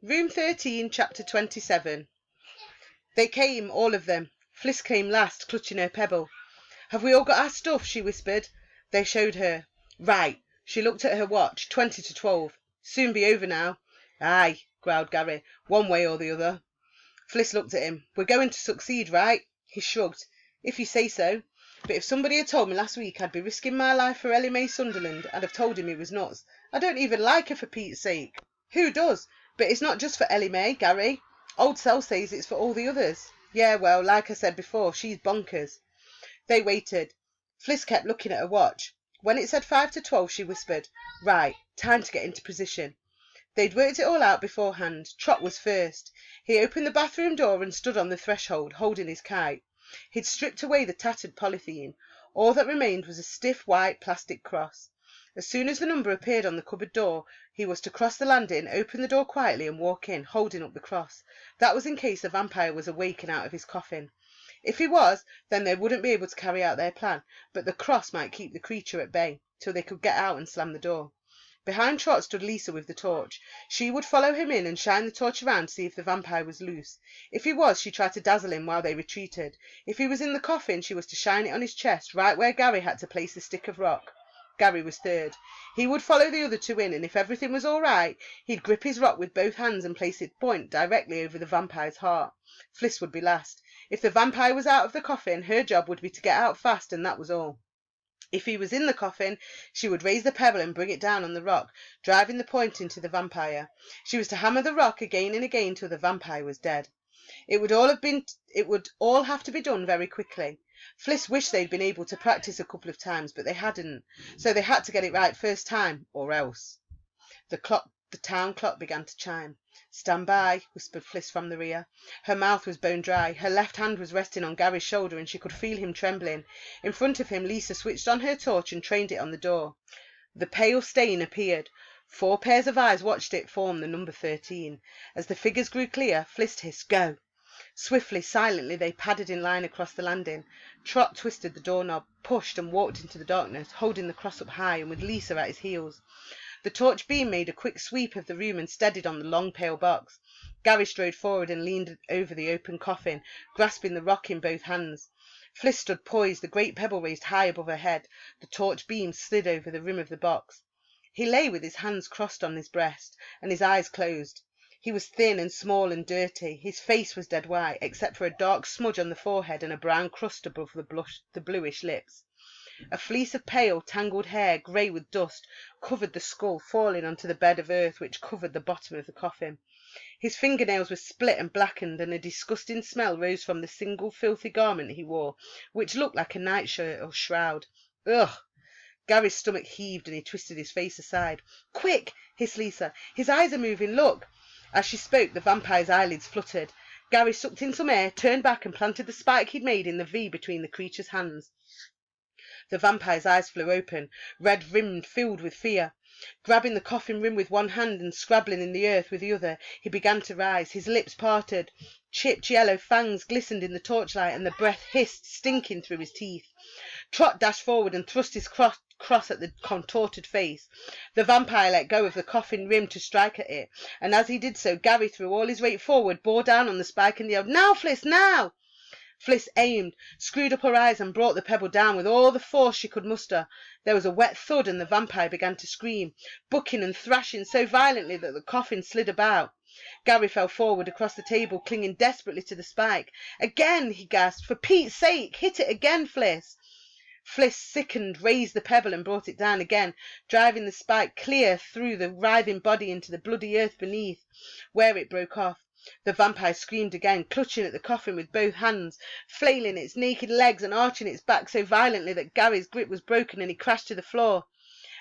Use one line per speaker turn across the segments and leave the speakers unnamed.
Room 13, Chapter 27. They came, all of them. Fliss came last, clutching her pebble. "Have we all got our stuff?" she whispered. They showed her. "Right." She looked at her watch. 20 to 12. "Soon be over now." "Aye," growled Gary, "one way or the other." Fliss looked at him. "We're going to succeed, right?" He shrugged. "If you say so. But if somebody had told me last week I'd be risking my life for Ellie Mae Sunderland, I'd have told him he was nuts. I don't even like her, for Pete's sake." "Who does? But it's not just for Ellie Mae, Gary. Old Sel says it's for all the others." "Yeah, well, like I said before, she's bonkers." They waited. Fliss kept looking at her watch. When it said 5 to 12, she whispered, "Right, time to get into position." They'd worked it all out beforehand. Trot was first. He opened the bathroom door and stood on the threshold, holding his kite. He'd stripped away the tattered polythene. All that remained was a stiff white plastic cross. As soon as the number appeared on the cupboard door, he was to cross the landing, open the door quietly and walk in, holding up the cross. That was in case the vampire was awake and out of his coffin. If he was, then they wouldn't be able to carry out their plan, but the cross might keep the creature at bay, till they could get out and slam the door. Behind Trot stood Lisa with the torch. She would follow him in and shine the torch around to see if the vampire was loose. If he was, she tried to dazzle him while they retreated. If he was in the coffin, she was to shine it on his chest, right where Gary had to place the stick of rock. Gary was third. He would follow the other two in, and if everything was all right, he'd grip his rock with both hands and place its point directly over the vampire's heart. Fliss would be last. If the vampire was out of the coffin, her job would be to get out fast, and that was all. If he was in the coffin, she would raise the pebble and bring it down on the rock, driving the point into the vampire. She was to hammer the rock again and again till the vampire was dead. It would all have to be done very quickly. Fliss wished they'd been able to practice a couple of times, but they hadn't, so they had to get it right first time, or else. The town clock began to chime. "Stand by," whispered Fliss from the rear. Her mouth was bone dry. Her left hand was resting on Gary's shoulder, and she could feel him trembling. In front of him, Lisa switched on her torch and trained it on the door. The pale stain appeared. 4 pairs of eyes watched it form the number 13. As the figures grew clear, Fliss hissed, "Go!" Swiftly, silently, they padded in line across the landing. Trot twisted the doorknob, pushed, and walked into the darkness, holding the cross up high and with Lisa at his heels. The torch beam made a quick sweep of the room and steadied on the long pale box. Gary strode forward and leaned over the open coffin, grasping the rock in both hands. Fliss stood poised, the great pebble raised high above her head. The torch beam slid over the rim of the box. He lay with his hands crossed on his breast and his eyes closed. He was thin and small and dirty. His face was dead white, except for a dark smudge on the forehead and a brown crust above the bluish lips. A fleece of pale, tangled hair, grey with dust, covered the skull, falling onto the bed of earth which covered the bottom of the coffin. His fingernails were split and blackened, and a disgusting smell rose from the single filthy garment he wore, which looked like a nightshirt or shroud. Ugh! Gary's stomach heaved and he twisted his face aside. "Quick!" hissed Lisa. "His eyes are moving, look!" As she spoke, the vampire's eyelids fluttered. Gary sucked in some air, turned back, and planted the spike he'd made in the V between the creature's hands. The vampire's eyes flew open, red-rimmed, filled with fear. Grabbing the coffin rim with one hand and scrabbling in the earth with the other, he began to rise. His lips parted. Chipped yellow fangs glistened in the torchlight, and the breath hissed, stinking through his teeth. Trot dashed forward and thrust his cross at the contorted face. The vampire let go of the coffin rim to strike at it, and as he did so, Gary threw all his weight forward, bore down on the spike, and yelled, "Now, Fliss, now!" Fliss aimed, screwed up her eyes, and brought the pebble down with all the force she could muster. There was a wet thud, and the vampire began to scream, bucking and thrashing so violently that the coffin slid about. Gary fell forward across the table, clinging desperately to the spike. "Again!" he gasped. "For Pete's sake, hit it again, Fliss!" Fliss, sickened, raised the pebble and brought it down again, driving the spike clear through the writhing body into the bloody earth beneath, where it broke off. The vampire screamed again, clutching at the coffin with both hands, flailing its naked legs and arching its back so violently that Gary's grip was broken and he crashed to the floor.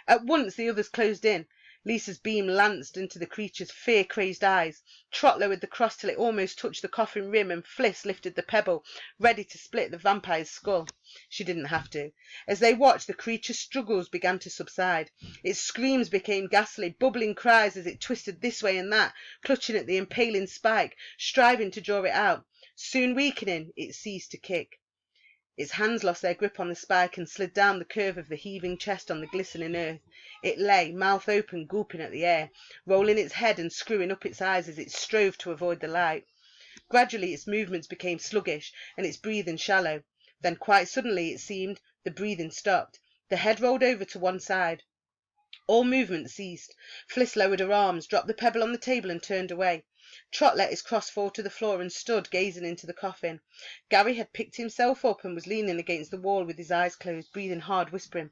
At once the others closed in. Lisa's beam lanced into the creature's fear-crazed eyes. Trot lowered the cross till it almost touched the coffin rim, and Fliss lifted the pebble, ready to split the vampire's skull. She didn't have to. As they watched, the creature's struggles began to subside. Its screams became ghastly, bubbling cries as it twisted this way and that, clutching at the impaling spike, striving to draw it out. Soon weakening, it ceased to kick. Its hands lost their grip on the spike and slid down the curve of the heaving chest on the glistening earth. It lay, mouth open, gulping at the air, rolling its head and screwing up its eyes as it strove to avoid the light. Gradually its movements became sluggish and its breathing shallow. Then quite suddenly, it seemed, the breathing stopped. The head rolled over to one side. All movement ceased. Fliss lowered her arms, dropped the pebble on the table and turned away. Trot let his cross fall to the floor and stood gazing into the coffin. Gary had picked himself up and was leaning against the wall with his eyes closed, breathing hard, whispering,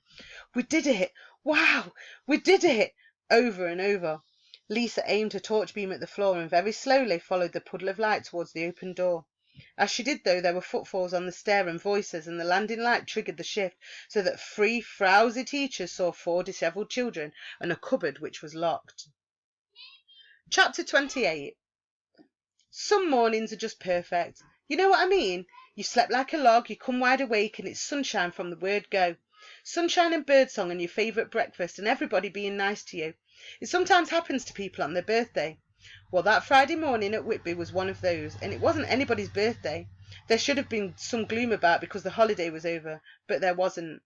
"We did it! Wow! We did it!" over and over. Lisa aimed her torch beam at the floor and very slowly followed the puddle of light towards the open door. As she did, though, there were footfalls on the stair and voices, and the landing light triggered the shift, so that 3 frowsy teachers saw 4 dishevelled children and a cupboard which was locked. Chapter 28. Some mornings are just perfect. You know what I mean? You slept like a log, you come wide awake, and it's sunshine from the word go. Sunshine and birdsong and your favourite breakfast and everybody being nice to you. It sometimes happens to people on their birthday. Well, that Friday morning at Whitby was one of those, and it wasn't anybody's birthday. There should have been some gloom about because the holiday was over, but there wasn't.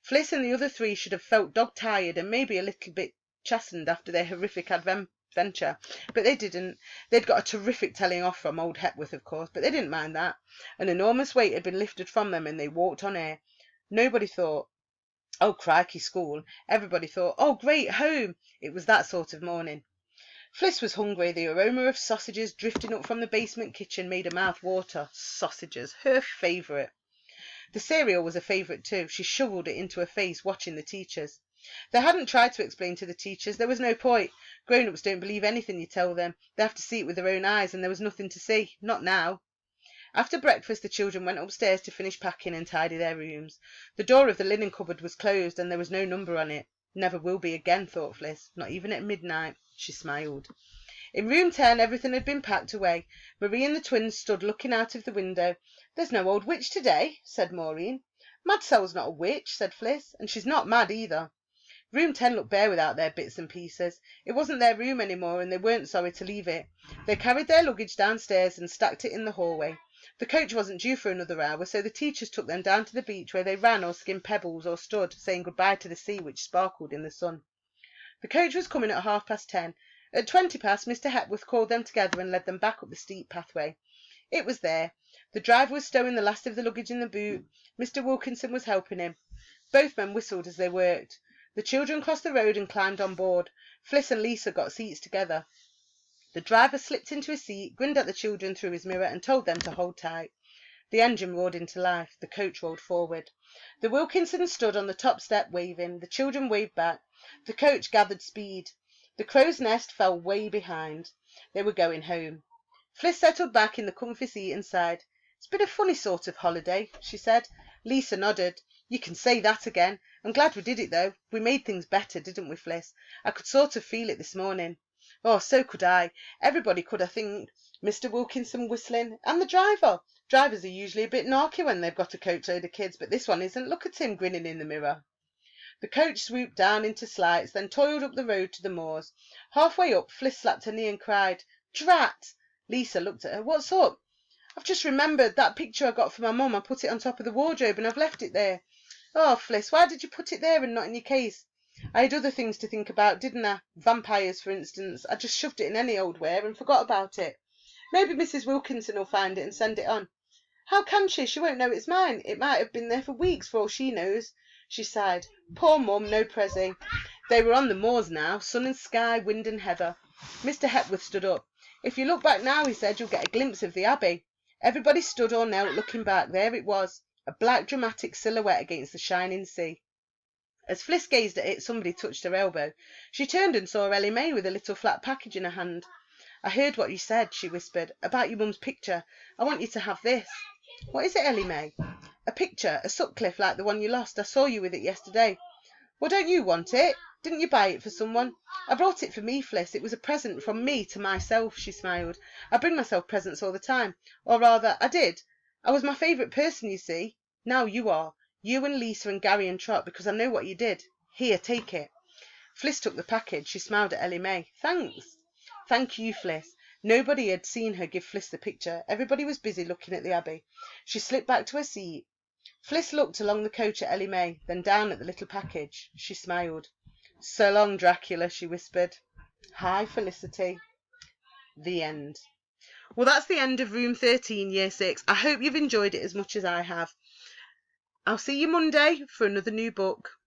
Fliss and the other 3 should have felt dog-tired and maybe a little bit chastened after their horrific adventure, but they didn't. They'd got a terrific telling off from old Hepworth, of course, but they didn't mind that. An enormous weight had been lifted from them and they walked on air. Nobody thought, "Oh, crikey, school." Everybody thought, "Oh, great, home." It was that sort of morning. Fliss was hungry. The aroma of sausages drifting up from the basement kitchen made her mouth water. Sausages, her favourite. The cereal was a favourite too. She shoveled it into her face, watching the teachers. They hadn't tried to explain to the teachers. There was no point. Grown-ups don't believe anything you tell them. They have to see it with their own eyes, and there was nothing to see. Not now. After breakfast, the children went upstairs to finish packing and tidy their rooms. The door of the linen cupboard was closed, and there was no number on it. Never will be again, thought Fliss. Not even at midnight. She smiled. In room 10 everything had been packed away. Marie and the twins stood looking out of the window. "There's no old witch today," said Maureen. "Madsell's not a witch," said Fliss, "and she's not mad either." Room 10 looked bare without their bits and pieces. It wasn't their room any more, and they weren't sorry to leave it. They carried their luggage downstairs and stacked it in the hallway. The coach wasn't due for another hour, so the teachers took them down to the beach, where they ran or skimmed pebbles or stood, saying goodbye to the sea which sparkled in the sun. The coach was coming at 10:30. At 20 past, Mr. Hepworth called them together and led them back up the steep pathway. It was there. The driver was stowing the last of the luggage in the boot. Mr. Wilkinson was helping him. Both men whistled as they worked. The children crossed the road and climbed on board. Fliss and Lisa got seats together. The driver slipped into his seat, grinned at the children through his mirror, and told them to hold tight. The engine roared into life. The coach rolled forward. The Wilkinsons stood on the top step waving. The children waved back. The coach gathered speed. The crow's nest fell way behind. They were going home. Fliss settled back in the comfy seat and sighed. "It's been a funny sort of holiday," she said. Lisa nodded. "You can say that again. I'm glad we did it, though. We made things better, didn't we, Fliss? I could sort of feel it this morning." "Oh, so could I. Everybody could, I think." Mr. Wilkinson whistling. "And the driver. Drivers are usually a bit narky when they've got a coachload of kids, but this one isn't. Look at him grinning in the mirror." The coach swooped down into Slights, then toiled up the road to the moors. Halfway up, Fliss slapped her knee and cried, "Drat!" Lisa looked at her. "What's up?" "I've just remembered that picture I got for my mum. I put it on top of the wardrobe and I've left it there." "Oh, Fliss, why did you put it there and not in your case?" "I had other things to think about, didn't I? Vampires, for instance. I just shoved it in any old where and forgot about it. Maybe Mrs. Wilkinson will find it and send it on." "How can she? She won't know it's mine. It might have been there for weeks for all she knows." She sighed. Poor mum, no prezzy. They were on the moors now, sun and sky, wind and heather. Mr. Hepworth stood up. "If you look back now," he said, "you'll get a glimpse of the Abbey." Everybody stood or knelt looking back. There it was, a black dramatic silhouette against the shining sea. As Fliss gazed at it, somebody touched her elbow. She turned and saw Ellie May with a little flat package in her hand. "I heard what you said," she whispered, "about your mum's picture. I want you to have this." "What is it, Ellie May?" "A picture, a Sutcliffe like the one you lost. I saw you with it yesterday." "Well, don't you want it? Didn't you buy it for someone?" "I brought it for me, Fliss. It was a present from me to myself," she smiled. "I bring myself presents all the time. Or rather, I did. I was my favourite person, you see. Now you are. You and Lisa and Gary and Trot, because I know what you did. Here, take it." Fliss took the package. She smiled at Ellie May. "Thanks." "Thank you, Fliss." Nobody had seen her give Fliss the picture. Everybody was busy looking at the Abbey. She slipped back to her seat. Fliss looked along the coach at Ellie May, then down at the little package. She smiled. "So long, Dracula," she whispered. "Hi, Felicity." The end. Well, that's the end of Room 13, Year 6. I hope you've enjoyed it as much as I have. I'll see you Monday for another new book.